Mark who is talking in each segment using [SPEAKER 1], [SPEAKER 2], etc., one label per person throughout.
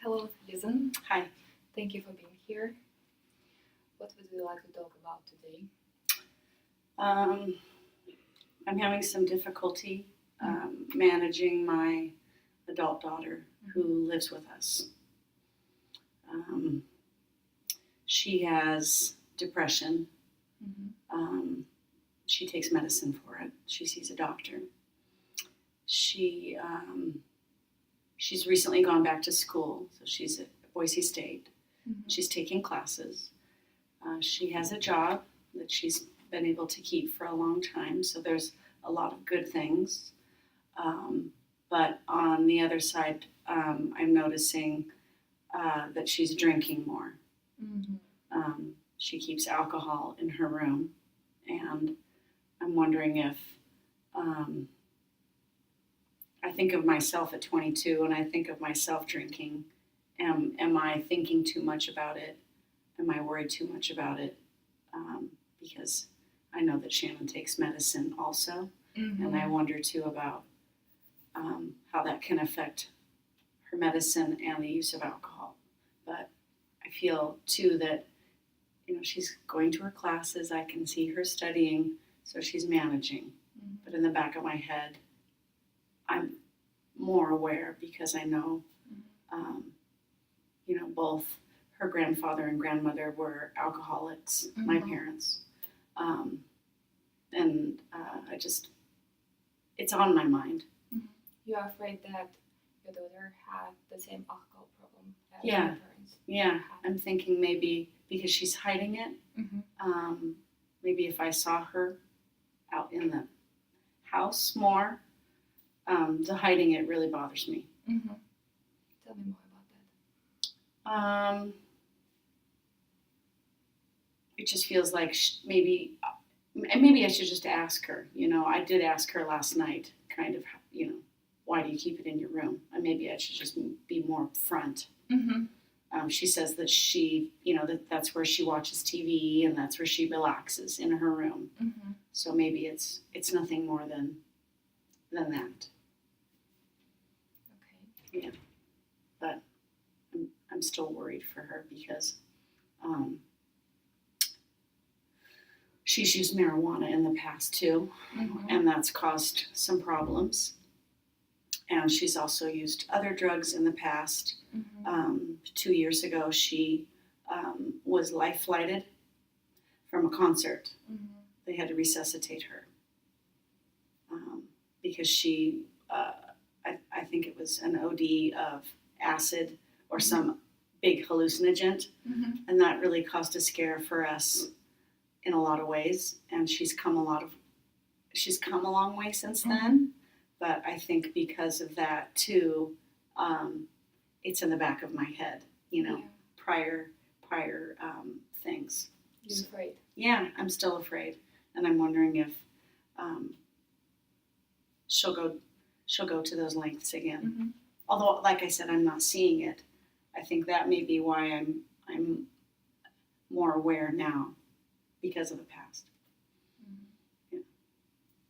[SPEAKER 1] Hello, Susan.
[SPEAKER 2] Hi.
[SPEAKER 1] Thank you for being here. What would you like to talk about today?
[SPEAKER 2] I'm having some difficulty managing my adult daughter who lives with us. She has depression. She takes medicine for it. She sees a doctor. She's recently gone back to school, so she's at Boise State. She's taking classes. She has a job that she's been able to keep for a long time, so there's a lot of good things. But on the other side, I'm noticing that she's drinking more. She keeps alcohol in her room, and I'm wondering if I think of myself at 22 and I think of myself drinking. Am I thinking too much about it? Am I worried too much about it? Because I know that Shannon takes medicine also, and I wonder too about how that can affect her medicine and the use of alcohol. But I feel too that she's going to her classes. I can see her studying, so she's managing. But in the back of my head, I'm more aware because I know, both her grandfather and grandmother were alcoholics, my parents. And it's on my mind.
[SPEAKER 1] You are afraid that your daughter had the same alcohol problem as
[SPEAKER 2] Yeah.
[SPEAKER 1] your parents?
[SPEAKER 2] Yeah, I'm thinking maybe because she's hiding it, maybe if I saw her out in the house more, the hiding it really bothers me.
[SPEAKER 1] Tell me more about that.
[SPEAKER 2] It just feels like maybe I should just ask her. I did ask her last night, kind of, why do you keep it in your room? And maybe I should just be more upfront. She says that that's where she watches TV and that's where she relaxes, in her room. So maybe it's nothing more than that.
[SPEAKER 1] Okay.
[SPEAKER 2] Yeah, but I'm still worried for her because she's used marijuana in the past too, and that's caused some problems. And she's also used other drugs in the past. 2 years ago, she was life flighted from a concert. They had to resuscitate her because she, I think it was an OD of acid or some big hallucinogen, and that really caused a scare for us in a lot of ways. And she's come a long way since then. But I think because of that too, it's in the back of my head, prior things.
[SPEAKER 1] You're afraid?
[SPEAKER 2] Yeah, I'm still afraid, and I'm wondering if she'll go to those lengths again. Although, like I said, I'm not seeing it. I think that may be why I'm more aware now because of the past. Yeah.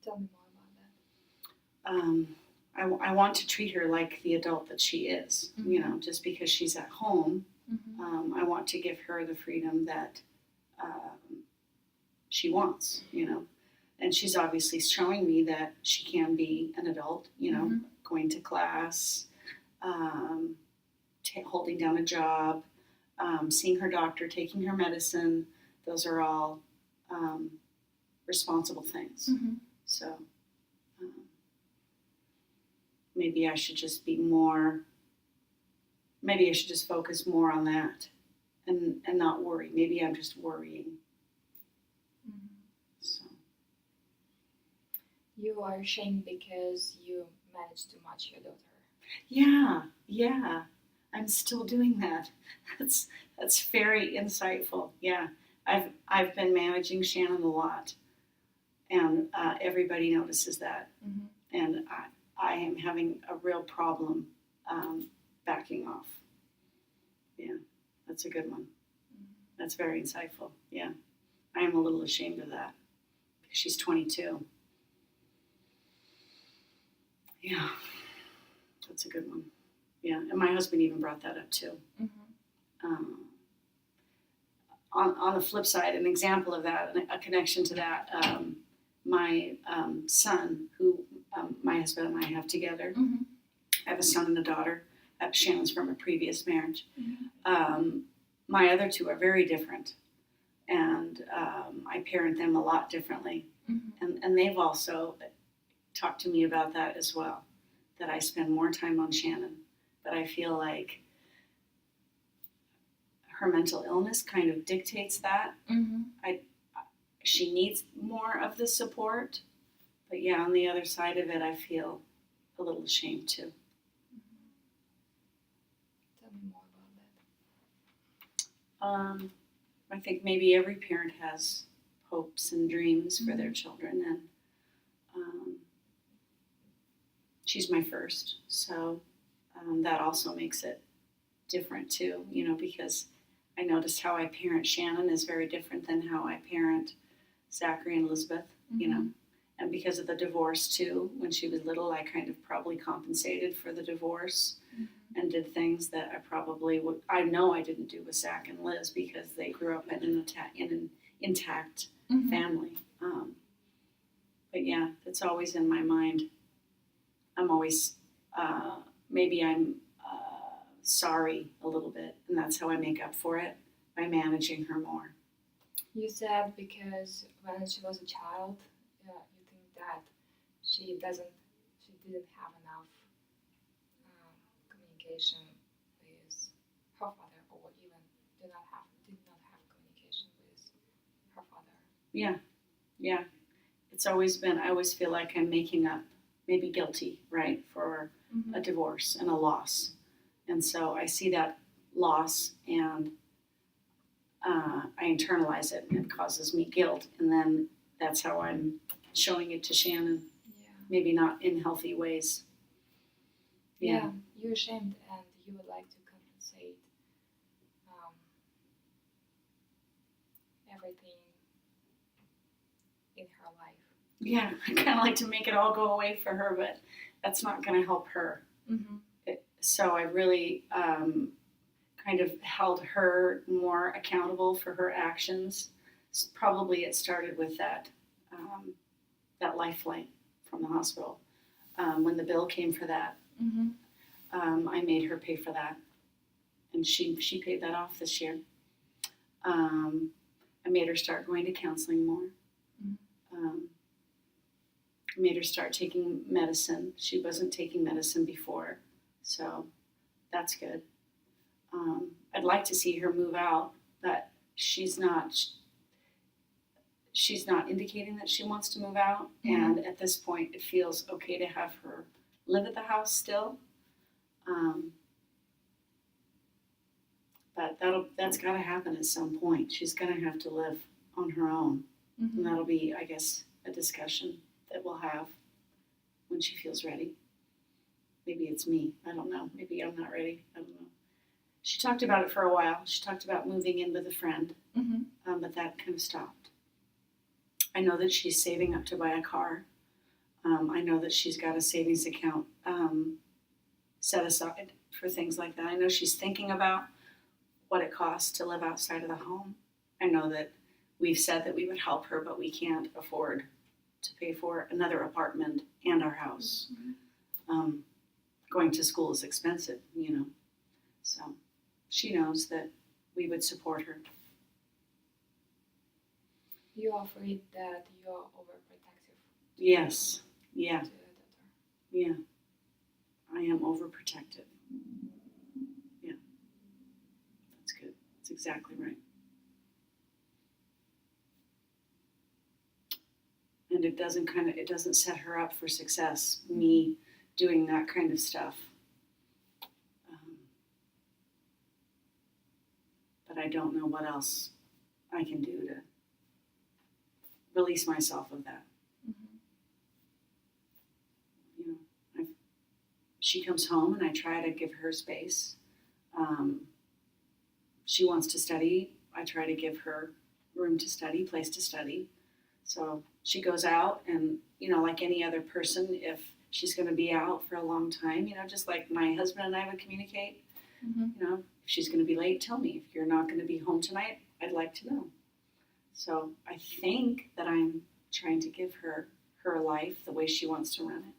[SPEAKER 1] Tell me more about that.
[SPEAKER 2] I want to treat her like the adult that she is. Just because she's at home, I want to give her the freedom that she wants. And she's obviously showing me that she can be an adult. Going to class, holding down a job, seeing her doctor, taking her medicine. Those are all responsible things. So maybe I should just focus more on that and not worry. Maybe I'm just worrying. So.
[SPEAKER 1] You are ashamed because you manage too much your daughter.
[SPEAKER 2] Yeah. I'm still doing that. That's very insightful. Yeah. I've been managing Shannon a lot, and everybody notices that. And I am having a real problem backing off. Yeah, that's a good one. That's very insightful. Yeah, I am a little ashamed of that because she's 22. Yeah, that's a good one. Yeah, and my husband even brought that up too.
[SPEAKER 1] Mm-hmm.
[SPEAKER 2] On the flip side, an example of that, a connection to that, my son, who my husband and I have together,
[SPEAKER 1] Mm-hmm.
[SPEAKER 2] I have a son and a daughter. Shannon's from a previous marriage.
[SPEAKER 1] Mm-hmm.
[SPEAKER 2] My other two are very different, and I parent them a lot differently.
[SPEAKER 1] Mm-hmm.
[SPEAKER 2] And they've also talked to me about that as well, that I spend more time on Shannon, but I feel like her mental illness kind of dictates that.
[SPEAKER 1] Mm-hmm.
[SPEAKER 2] She needs more of the support, but yeah, on the other side of it, I feel a little ashamed too.
[SPEAKER 1] Tell me more about that.
[SPEAKER 2] I think maybe every parent has hopes and dreams for their children, and she's my first, so that also makes it different too, because I noticed how I parent Shannon is very different than how I parent Zachary and Elizabeth,
[SPEAKER 1] Mm-hmm.
[SPEAKER 2] and because of the divorce too, when she was little, I kind of probably compensated for the divorce
[SPEAKER 1] Mm-hmm.
[SPEAKER 2] and did things that I probably would, I know I didn't do with Zach and Liz because they grew up in an intact
[SPEAKER 1] Mm-hmm.
[SPEAKER 2] family. But yeah, it's always in my mind. I'm always, maybe I'm sorry a little bit, and that's how I make up for it, by managing her more.
[SPEAKER 1] You said because when she was a child, you think that she didn't have enough communication with her father, or even did not have communication with her father.
[SPEAKER 2] Yeah. It's always been, I always feel like I'm making up, maybe guilty, right, for
[SPEAKER 1] Mm-hmm.
[SPEAKER 2] a divorce and a loss. And so I see that loss and I internalize it, and it causes me guilt. And then that's how I'm showing it to Shannon,
[SPEAKER 1] Yeah.
[SPEAKER 2] maybe not in healthy ways.
[SPEAKER 1] Yeah. You're ashamed and you would like to compensate everything in her life.
[SPEAKER 2] Yeah, I kind of like to make it all go away for her, but that's not going to help her.
[SPEAKER 1] Mm-hmm.
[SPEAKER 2] So I really kind of held her more accountable for her actions. Probably it started with that lifeline from the hospital. When the bill came for that,
[SPEAKER 1] Mm-hmm.
[SPEAKER 2] I made her pay for that, and she paid that off this year. I made her start going to counseling more. I made her start taking medicine. She wasn't taking medicine before, so that's good. I'd like to see her move out, but she's not indicating that she wants to move out.
[SPEAKER 1] Mm-hmm.
[SPEAKER 2] And at this point, it feels okay to have her live at the house still. But that's got to happen at some point. She's going to have to live on her own,
[SPEAKER 1] Mm-hmm.
[SPEAKER 2] and that'll be, I guess, a discussion that we'll have when she feels ready. Maybe it's me. I don't know. Maybe I'm not ready. I don't know. She talked about it for a while. She talked about moving in with a friend,
[SPEAKER 1] Mm-hmm.
[SPEAKER 2] but that kind of stopped. I know that she's saving up to buy a car. I know that she's got a savings account set aside for things like that. I know she's thinking about what it costs to live outside of the home. I know that we've said that we would help her, but we can't afford to pay for another apartment and our house.
[SPEAKER 1] Mm-hmm.
[SPEAKER 2] Going to school is expensive, So she knows that we would support her.
[SPEAKER 1] You're afraid that you're overprotective.
[SPEAKER 2] Yes. Yeah.
[SPEAKER 1] To your daughter.
[SPEAKER 2] Yeah. I am overprotective. Yeah. That's good. That's exactly right. And it doesn't set her up for success, me doing that kind of stuff. But I don't know what else I can do to release myself of that.
[SPEAKER 1] Mm-hmm.
[SPEAKER 2] She comes home and I try to give her space. She wants to study. I try to give her room to study, place to study. So she goes out and, like any other person, if she's going to be out for a long time, just like my husband and I would communicate.
[SPEAKER 1] Mm-hmm.
[SPEAKER 2] If she's going to be late, tell me. If you're not going to be home tonight, I'd like to know. So I think that I'm trying to give her life the way she wants to run it.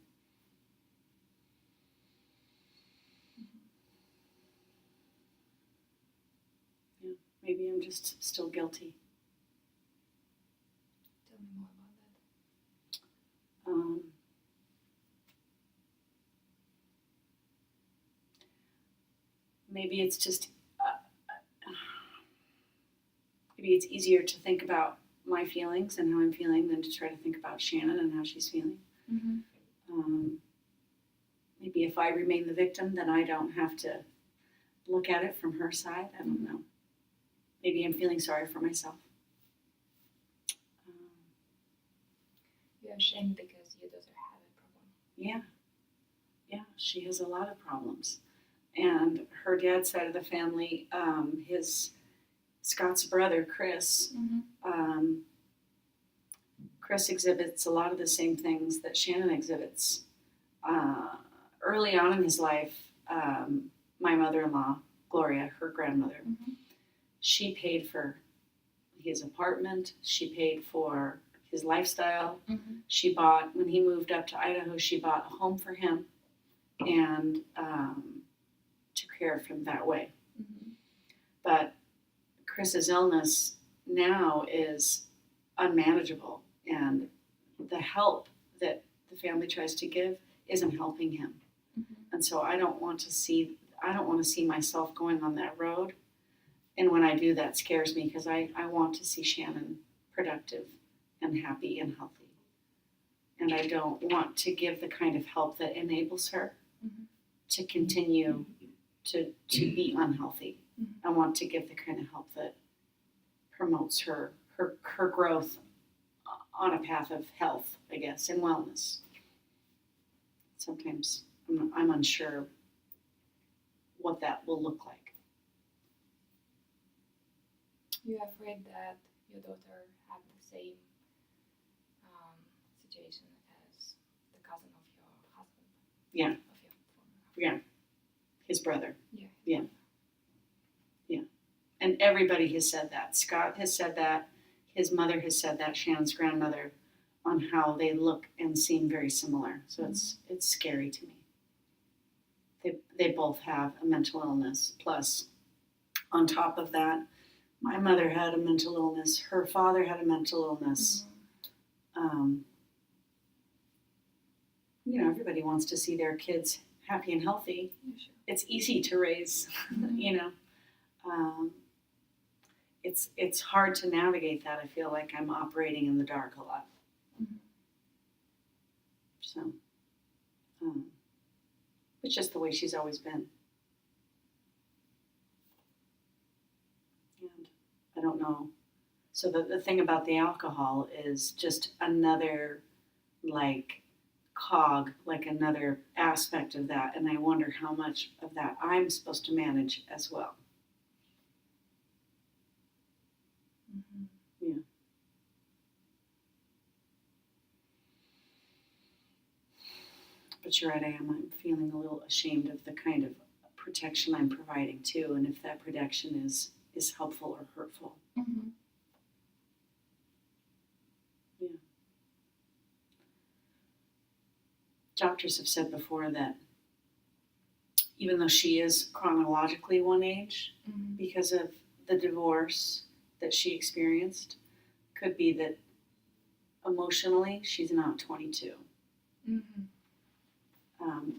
[SPEAKER 2] Yeah, maybe I'm just still guilty.
[SPEAKER 1] Tell me more about that.
[SPEAKER 2] Maybe it's just maybe it's easier to think about my feelings and how I'm feeling than to try to think about Shannon and how she's feeling.
[SPEAKER 1] Mm-hmm.
[SPEAKER 2] Maybe if I remain the victim, then I don't have to look at it from her side. I don't know. Maybe I'm feeling sorry for myself.
[SPEAKER 1] You're ashamed because your daughter had a problem.
[SPEAKER 2] Yeah, she has a lot of problems. And her dad's side of the family, his Scott's brother, Chris,
[SPEAKER 1] Mm-hmm.
[SPEAKER 2] Chris exhibits a lot of the same things that Shannon exhibits. Early on in his life, my mother-in-law, Gloria, her grandmother,
[SPEAKER 1] Mm-hmm.
[SPEAKER 2] she paid for his apartment. She paid for his lifestyle.
[SPEAKER 1] Mm-hmm.
[SPEAKER 2] She bought, when he moved up to Idaho, she bought a home for him and took care of him that way.
[SPEAKER 1] Mm-hmm.
[SPEAKER 2] But Chris's illness now is unmanageable, and the help that the family tries to give isn't helping him.
[SPEAKER 1] Mm-hmm.
[SPEAKER 2] And so I don't want to see myself going on that road. And when I do, that scares me because I want to see Shannon productive and happy and healthy. And I don't want to give the kind of help that enables her
[SPEAKER 1] Mm-hmm.
[SPEAKER 2] to continue to be unhealthy.
[SPEAKER 1] Mm-hmm.
[SPEAKER 2] I want to give the kind of help that promotes her growth on a path of health, I guess, and wellness. Sometimes I'm unsure what that will look like.
[SPEAKER 1] You're afraid that your daughter had the same situation as the cousin of your husband.
[SPEAKER 2] Yeah.
[SPEAKER 1] Of your former husband.
[SPEAKER 2] His brother.
[SPEAKER 1] Yeah.
[SPEAKER 2] And everybody has said that. Scott has said that. His mother has said that. Shannon's grandmother, on how they look and seem very similar. So it's scary to me. They both have a mental illness. Plus, on top of that, my mother had a mental illness. Her father had a mental illness.
[SPEAKER 1] Mm-hmm.
[SPEAKER 2] Everybody wants to see their kids happy and healthy.
[SPEAKER 1] Yeah, sure.
[SPEAKER 2] It's easy to raise,
[SPEAKER 1] Mm-hmm.
[SPEAKER 2] It's hard to navigate that. I feel like I'm operating in the dark a lot.
[SPEAKER 1] Mm-hmm.
[SPEAKER 2] So, it's just the way she's always been. And I don't know. So the thing about the alcohol is just another, like, cog, like another aspect of that. And I wonder how much of that I'm supposed to manage as well.
[SPEAKER 1] Mm-hmm.
[SPEAKER 2] Yeah. But you're right, I'm feeling a little ashamed of the kind of protection I'm providing too, and if that protection is helpful or hurtful.
[SPEAKER 1] Mm-hmm.
[SPEAKER 2] Yeah. Doctors have said before that even though she is chronologically one age,
[SPEAKER 1] Mm-hmm.
[SPEAKER 2] because of the divorce that she experienced, could be that emotionally she's not 22.
[SPEAKER 1] Mm-hmm.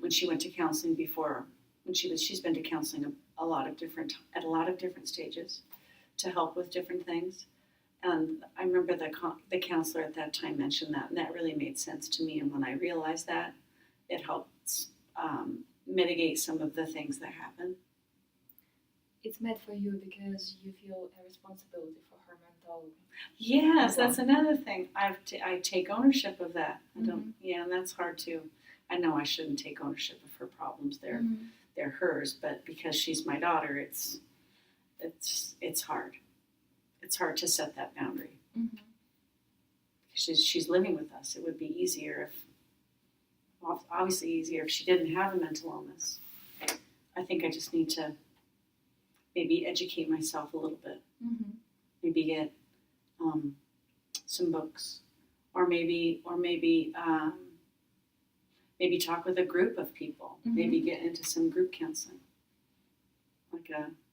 [SPEAKER 2] When she went to counseling before, she's been to counseling at a lot of different stages to help with different things. And I remember the counselor at that time mentioned that, and that really made sense to me. And when I realized that, it helps mitigate some of the things that happen.
[SPEAKER 1] It's meant for you because you feel a responsibility for her mental.
[SPEAKER 2] Yes, that's another thing. I take ownership of that. I don't.
[SPEAKER 1] Mhm.
[SPEAKER 2] Yeah, and that's hard too. I know I shouldn't take ownership of her problems. They're hers, but because she's my daughter, it's hard. It's hard to set that boundary.
[SPEAKER 1] Mm-hmm.
[SPEAKER 2] She's living with us. It would be easier if obviously easier if she didn't have a mental illness. I think I just need to maybe educate myself a little bit.
[SPEAKER 1] Mm-hmm.
[SPEAKER 2] Maybe get some books, or maybe talk with a group of people.
[SPEAKER 1] Mm-hmm.
[SPEAKER 2] Maybe get into some group counseling, like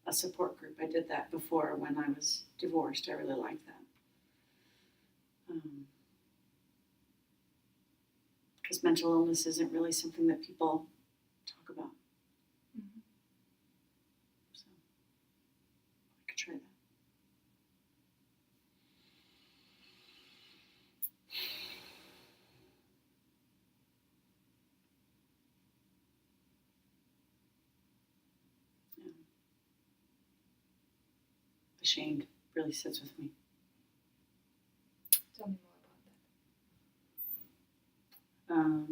[SPEAKER 2] a support group. I did that before when I was divorced. I really liked that. Because mental illness isn't really something that people talk about.
[SPEAKER 1] Mm-hmm.
[SPEAKER 2] So I could try that. Yeah. Ashamed really sits with me.
[SPEAKER 1] Tell me more about that.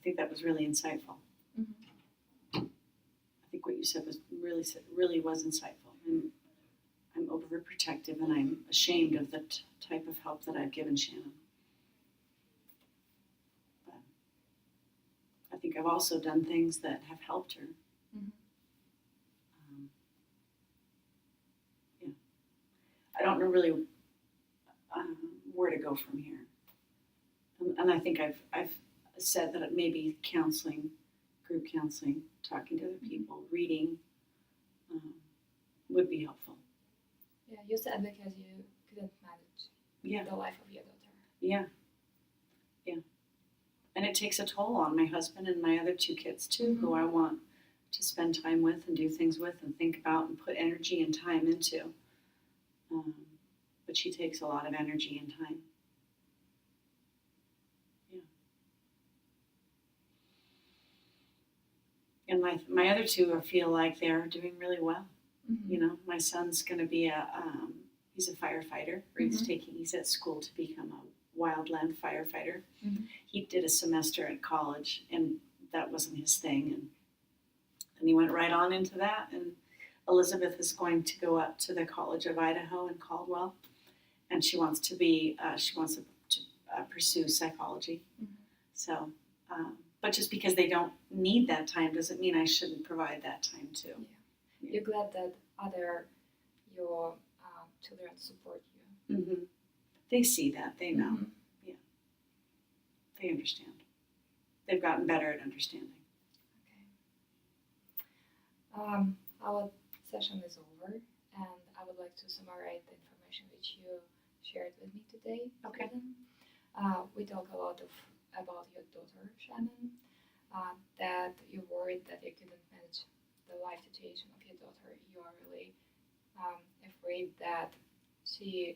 [SPEAKER 2] I think that was really insightful.
[SPEAKER 1] Mm-hmm.
[SPEAKER 2] I think what you said was really was insightful. I'm overprotective, and I'm ashamed of the type of help that I've given Shannon. But I think I've also done things that have helped her.
[SPEAKER 1] Mm-hmm.
[SPEAKER 2] Yeah, I don't know really where to go from here, and I think I've said that maybe counseling, group counseling, talking to other people, reading would be helpful.
[SPEAKER 1] Yeah, you said because you couldn't manage
[SPEAKER 2] Yeah.
[SPEAKER 1] the life of your daughter.
[SPEAKER 2] Yeah. And it takes a toll on my husband and my other 2 kids too,
[SPEAKER 1] Mm-hmm.
[SPEAKER 2] who I want to spend time with and do things with and think about and put energy and time into. But she takes a lot of energy and time. Yeah. And my other 2 feel like they're doing really well.
[SPEAKER 1] Mm-hmm.
[SPEAKER 2] You know, my son's going to be he's a firefighter. Or he's at school to become a wildland firefighter.
[SPEAKER 1] Mm-hmm.
[SPEAKER 2] He did a semester at college, and that wasn't his thing. And then he went right on into that. And Elizabeth is going to go up to the College of Idaho in Caldwell, and she wants to pursue psychology.
[SPEAKER 1] Mm-hmm.
[SPEAKER 2] So, but just because they don't need that time doesn't mean I shouldn't provide that time too.
[SPEAKER 1] Yeah. You're glad that your children support you.
[SPEAKER 2] Mm-hmm. They see that. They know.
[SPEAKER 1] Mm-hmm.
[SPEAKER 2] Yeah. They understand. They've gotten better at understanding.
[SPEAKER 1] Okay. Our session is over, and I would like to summarize the information which you shared with me today.
[SPEAKER 2] Okay.
[SPEAKER 1] We talk a lot about your daughter, Shannon, that you're worried that you couldn't manage the life situation of your daughter. You are really afraid that she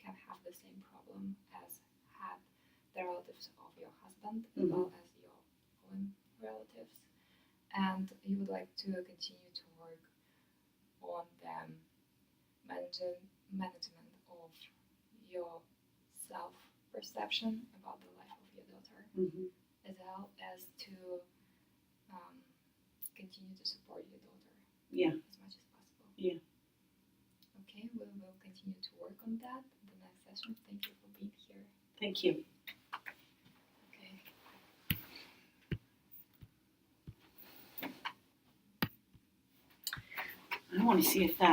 [SPEAKER 1] can have the same problem as had the relatives of your husband, as
[SPEAKER 2] Mm-hmm.
[SPEAKER 1] well as your own relatives. And you would like to continue to work on the management of your self-perception about the life of your daughter,
[SPEAKER 2] Mm-hmm.
[SPEAKER 1] as well as to continue to support your daughter
[SPEAKER 2] Yeah.
[SPEAKER 1] as much as possible.
[SPEAKER 2] Yeah.
[SPEAKER 1] Okay, we will continue to work on that in the next session. Thank you for being here.
[SPEAKER 2] Thank you.
[SPEAKER 1] Okay.
[SPEAKER 2] I want to see if that